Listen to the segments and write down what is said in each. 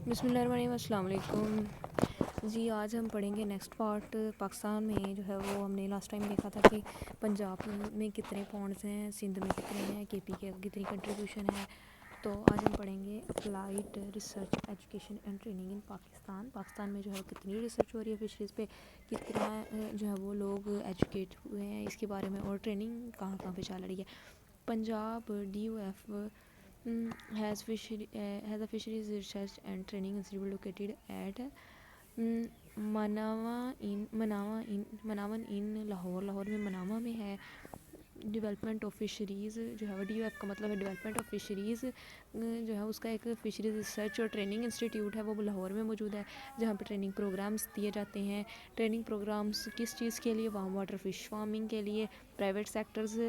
بسم اللہ الرحمن الرحیم، السلام علیکم جی۔ آج ہم پڑھیں گے نیکسٹ پارٹ۔ پاکستان میں جو ہے وہ ہم نے لاسٹ ٹائم دیکھا تھا کہ پنجاب میں کتنے پونڈز ہیں، سندھ میں کتنے ہیں، کے پی کے کتنی کنٹریبیوشن ہے۔ تو آج ہم پڑھیں گے applied research education and training in Pakistan میں جو ہے کتنی ریسرچ ہو رہی ہے فشریز پہ، کتنا جو ہے وہ لوگ ایجوکیٹ ہوئے ہیں اس کے بارے میں، اور ٹریننگ کہاں کہاں پہ چل رہی ہے۔ Punjab DOF has a fisheries research and training institute located at مناون ان لاہور میں مناوا میں ہے۔ ڈیولپمنٹ آف فشریز جو ہے DOF کا مطلب ہے ڈیولپمنٹ آف فشریز، جو ہے اس کا ایک فشریز ریسرچ اور ٹریننگ انسٹیٹیوٹ ہے، وہ لاہور میں موجود ہے، جہاں پہ ٹریننگ پروگرامز دیے جاتے ہیں۔ ٹریننگ پروگرامز کس چیز کے لیے؟ وارم واٹر فش فارمنگ کے لیے، پرائیویٹ سیکٹرز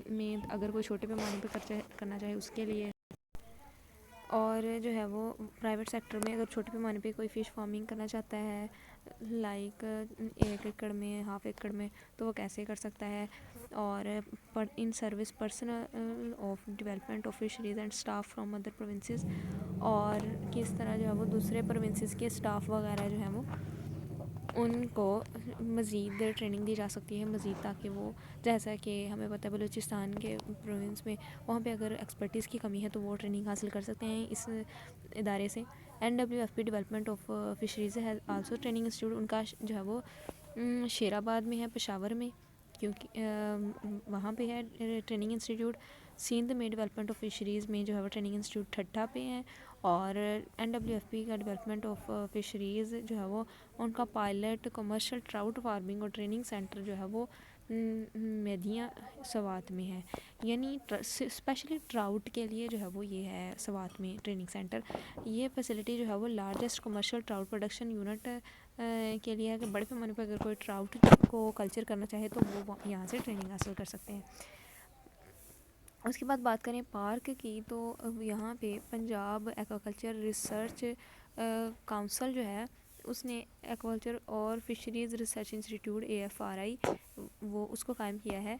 میں اگر کوئی چھوٹے پیمانے پہ کرنا چاہے اس کے لیے، اور جو ہے وہ پرائیویٹ سیکٹر میں اگر چھوٹے پیمانے پہ کوئی فش فارمنگ کرنا چاہتا ہے لائک 1 ایکڑ میں، ½ ایکڑ میں، تو وہ کیسے کر سکتا ہے۔ اور in service personnel of development of fisheries and staff from other provinces, اور کس طرح جو ہے وہ دوسرے پروونسز کے اسٹاف وغیرہ جو ہیں وہ ان کو مزید ٹریننگ دی جا سکتی ہے مزید، تاکہ وہ، جیسا کہ ہمیں پتہ ہے بلوچستان کے پروونس میں وہاں پہ اگر ایکسپرٹیز کی کمی ہے تو وہ ٹریننگ حاصل کر سکتے ہیں اس ادارے سے۔ NWFP ڈیولپمنٹ آف فشریز ہے آلسو ٹریننگ انسٹیٹیوٹ، ان کا جو ہے وہ شیر آباد میں ہے، پشاور میں، کیونکہ وہاں پہ ہے ٹریننگ انسٹیٹیوٹ۔ سندھ میں ڈیولپمنٹ آف فشریز میں جو ہے وہ ٹریننگ انسٹیٹیوٹ ٹھٹھا پہ ہے، اور NWFP کا ڈیولپمنٹ آف فشریز جو ہے وہ ان کا پائلٹ کمرشل ٹراؤٹ فارمنگ اور ٹریننگ سینٹر جو ہے وہ میدیاں سوات میں ہے، یعنی اسپیشلی ٹراؤٹ کے لیے جو ہے وہ یہ ہے سوات میں ٹریننگ سینٹر۔ یہ فیسلٹی جو ہے وہ largest commercial trout production unit کے لیے ہے، کہ بڑے پیمانے پر اگر کوئی ٹراؤٹ کو کلچر کرنا چاہے تو وہ یہاں سے ٹریننگ حاصل کر سکتے ہیں۔ اس کے بعد بات کریں پارک کی، تو یہاں پہ پنجاب ایکواکلچر ریسرچ کونسل جو ہے اس نے ایکواکلچر اور فشریز ریسرچ انسٹیٹیوٹ AFRI وہ اس کو قائم کیا ہے،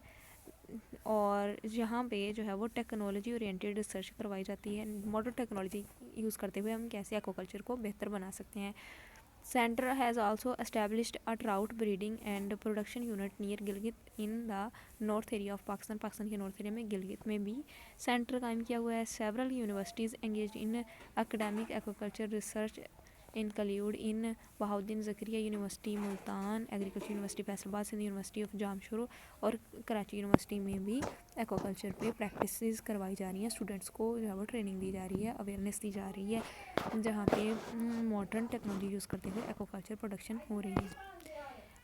اور یہاں پہ جو ہے وہ ٹیکنالوجی اورینٹیڈ ریسرچ کروائی جاتی ہے۔ ماڈرن ٹیکنالوجی یوز کرتے ہوئے ہم کیسے ایکواکلچر کو بہتر بنا سکتے ہیں۔ Centre has also established a trout breeding and production unit near Gilgit in the north area of Pakistan کے نارتھ ایریا میں گلگت میں بھی سینٹر قائم کیا ہوا ہے۔ Several universities engaged in academic aquaculture research include in Bahauddin Zakariya university Multan, agriculture university Faisalabad, Sindh university of Jamshoro اور Karachi university میں بھی ایکواکلچر پہ پریکٹسز کروائی جا رہی ہیں، اسٹوڈنٹس کو جو ہے وہ ٹریننگ دی جا رہی ہے، اویئرنیس دی جا رہی ہے، جہاں پہ ماڈرن ٹیکنالوجی یوز کرتے ہوئے ایکواکلچر پروڈکشن ہو رہی ہے۔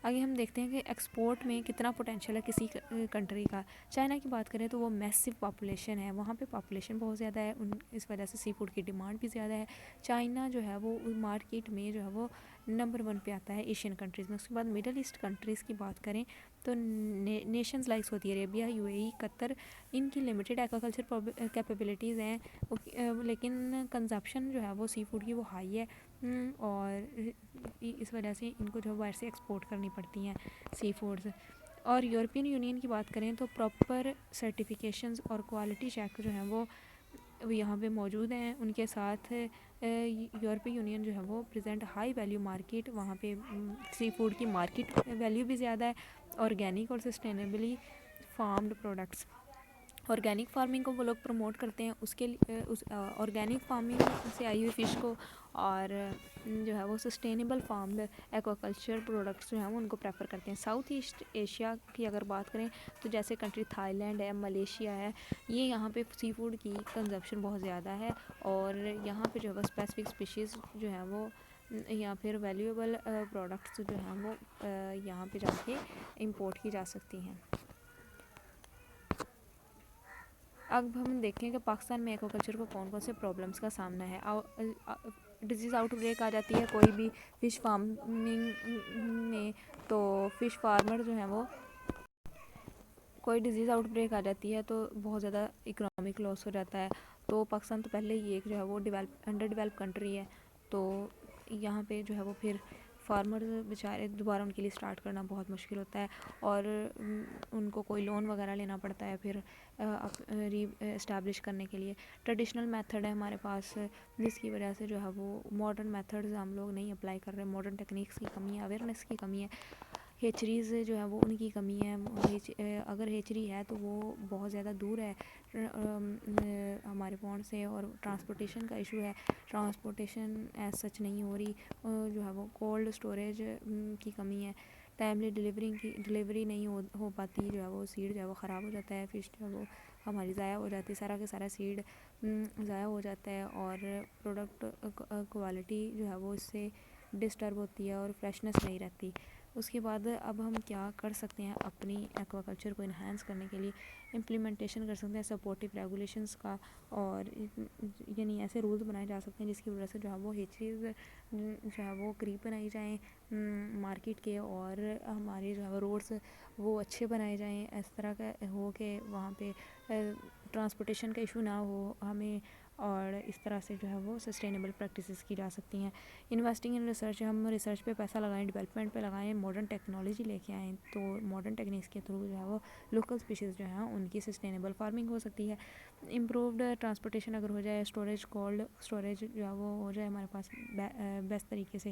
آگے ہم دیکھتے ہیں کہ ایکسپورٹ میں کتنا پوٹینشیل ہے کسی کنٹری کا۔ چائنا کی بات کریں تو وہ میسو پاپولیشن ہے، وہاں پہ پاپولیشن بہت زیادہ ہے، اس وجہ سے سی فوڈ کی ڈیمانڈ بھی زیادہ ہے۔ چائنا جو ہے وہ مارکیٹ میں جو ہے وہ نمبر 1 پہ آتا ہے ایشین کنٹریز میں۔ اس کے بعد مڈل ایسٹ کنٹریز کی بات کریں تو نیشنز لائک سعودی عربیہ، UAE، قطر، ان کی لمیٹڈ ایکواکلچر کیپیبلٹیز ہیں، لیکن کنزپشن جو ہے وہ سی فوڈ کی وہ ہائی ہے، اور اس وجہ سے ان کو جو ہے باہر سے ایکسپورٹ کرنی پڑتی ہیں سی فوڈز۔ اور یورپین یونین کی بات کریں تو پراپر سرٹیفیکیشنز اور کوالٹی چیک جو ہیں وہ یہاں پہ موجود ہیں، ان کے ساتھ یورپی یونین جو ہے وہ پریزنٹ ہائی ویلیو مارکیٹ، وہاں پہ سی فوڈ کی مارکیٹ ویلیو بھی زیادہ ہے۔ آرگینک اور سسٹینیبلی فارمڈ پروڈکٹس، آرگینک فارمنگ کو وہ لوگ پروموٹ کرتے ہیں، اس کے آرگینک فارمنگ سے آئی ہوئی فش کو، اور جو ہے وہ سسٹینیبل فارمڈ ایکواکلچر پروڈکٹس جو ہیں وہ ان کو پریفر کرتے ہیں۔ ساؤتھ ایسٹ ایشیا کی اگر بات کریں تو جیسے کنٹری تھائی لینڈ ہے، ملیشیا ہے، یہ یہاں پہ سی فوڈ کی کنزمپشن بہت زیادہ ہے، اور یہاں پہ جو ہے اسپیسیفک اسپیشیز جو ہیں وہ یا پھر ویلیویبل پروڈکٹس جو ہیں وہ یہاں پہ جا کے امپورٹ کی جا سکتی ہیں۔ اب ہم دیکھیں کہ پاکستان میں ایکواکلچر کو کون کون سے پرابلمس کا سامنا ہے۔ ڈیزیز آؤٹ بریک آ جاتی ہے کوئی بھی فش فارمنگ میں، تو فش فارمر جو ہیں وہ کوئی ڈیزیز آؤٹ بریک آ جاتی ہے تو بہت زیادہ اکنامک لاس ہو جاتا ہے۔ تو پاکستان تو پہلے ہی ایک جو ہے وہ انڈر ڈیولپ کنٹری ہے، تو یہاں پہ جو ہے وہ پھر فارمرز بیچارے دوبارہ ان کے لیے اسٹارٹ کرنا بہت مشکل ہوتا ہے، اور ان کو کوئی لون وغیرہ لینا پڑتا ہے پھر ری اسٹیبلش کرنے کے لیے۔ ٹریڈیشنل میتھڈ ہے ہمارے پاس، جس کی وجہ سے جو ہے وہ ماڈرن میتھڈز ہم لوگ نہیں اپلائی کر رہے، ماڈرن ٹیکنیکس کی کمی ہے، اویئرنیس کی کمی ہے، ہیچریز جو ہے وہ ان کی کمی ہے۔ اگر ہیچری ہے تو وہ بہت زیادہ دور ہے ہمارے پونڈ سے، اور ٹرانسپورٹیشن کا ایشو ہے، ٹرانسپورٹیشن ایز سچ نہیں ہو رہی، جو ہے وہ کولڈ اسٹوریج کی کمی ہے، ٹائملی ڈلیوری نہیں ہو پاتی، جو ہے وہ سیڈ جو ہے وہ خراب ہو جاتا ہے، فش جو ہے وہ ہماری ضائع ہو جاتی ہے، سارا کے سارا سیڈ ضائع ہو جاتا ہے، اور پروڈکٹ کوالٹی جو ہے وہ اس سے ڈسٹرب ہوتی ہے اور فریشنس نہیں رہتی۔ اس کے بعد اب ہم کیا کر سکتے ہیں اپنی ایکوا کلچر کو انہینس کرنے کے لیے؟ امپلیمنٹیشن کر سکتے ہیں سپورٹیو ریگولیشنس کا، اور یعنی ایسے رولز بنائے جا سکتے ہیں جس کی وجہ سے جو ہے وہ ہیچریز جو ہے وہ قریب بنائی جائیں مارکیٹ کے، اور ہمارے جو ہے وہ روڈس وہ اچھے بنائے جائیں، اس طرح کا ہو کہ وہاں پہ ٹرانسپورٹیشن کا ایشو نہ ہو ہمیں، اور اس طرح سے جو ہے وہ سسٹینیبل پریکٹسز کی جا سکتی ہیں۔ انویسٹنگ ان ریسرچ، ہم ریسرچ پہ پیسہ لگائیں، ڈیولپمنٹ پہ لگائیں، ماڈرن ٹیکنالوجی لے کے آئیں، تو ماڈرن ٹیکنیکس کے تھرو جو ہے وہ لوکل اسپیشیز جو ہیں ان کی سسٹینیبل فارمنگ ہو سکتی ہے۔ امپرووڈ ٹرانسپورٹیشن اگر ہو جائے، اسٹوریج کولڈ اسٹوریج جو ہے وہ ہو جائے ہمارے پاس بیسٹ طریقے سے،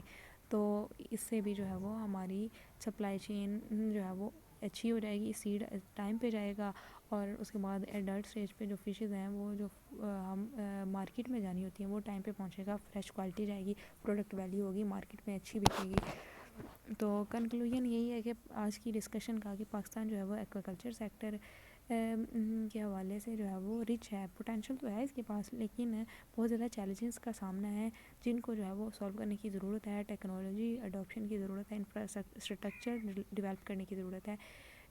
تو اس سے بھی جو ہے وہ ہماری سپلائی چین جو ہے وہ اچھی ہو جائے گی، سیڈ ٹائم پہ جائے گا، اور اس کے بعد ایڈلٹ اسٹیج پہ جو فشز ہیں وہ جو ہم مارکیٹ میں جانی ہوتی ہیں وہ ٹائم پہ پہنچے گا، فریش کوالٹی جائے گی، پروڈکٹ ویلیو ہوگی، مارکیٹ میں اچھی بکے گی۔ تو کنکلوژن یہی ہے کہ آج کی ڈسکشن کا کہ پاکستان جو ہے وہ ایکوا کلچر سیکٹر کے حوالے سے جو ہے وہ رچ ہے، پوٹینشیل تو ہے اس کے پاس، لیکن بہت زیادہ چیلنجز کا سامنا ہے جن کو جو ہے وہ سولو کرنے کی ضرورت ہے، ٹیکنالوجی اڈاپشن کی ضرورت ہے، انفراسٹرکچر ڈیولپ کرنے کی ضرورت ہے،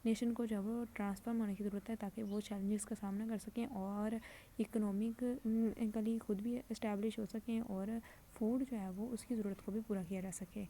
نیشن کو جو ہے وہ ٹرانسفارم ہونے کی ضرورت ہے تاکہ وہ چیلنجز کا سامنا کر سکیں، اور اکنامکلی خود بھی اسٹیبلش ہو سکیں، اور فوڈ جو ہے وہ اس کی ضرورت کو بھی پورا کیا جا سکے۔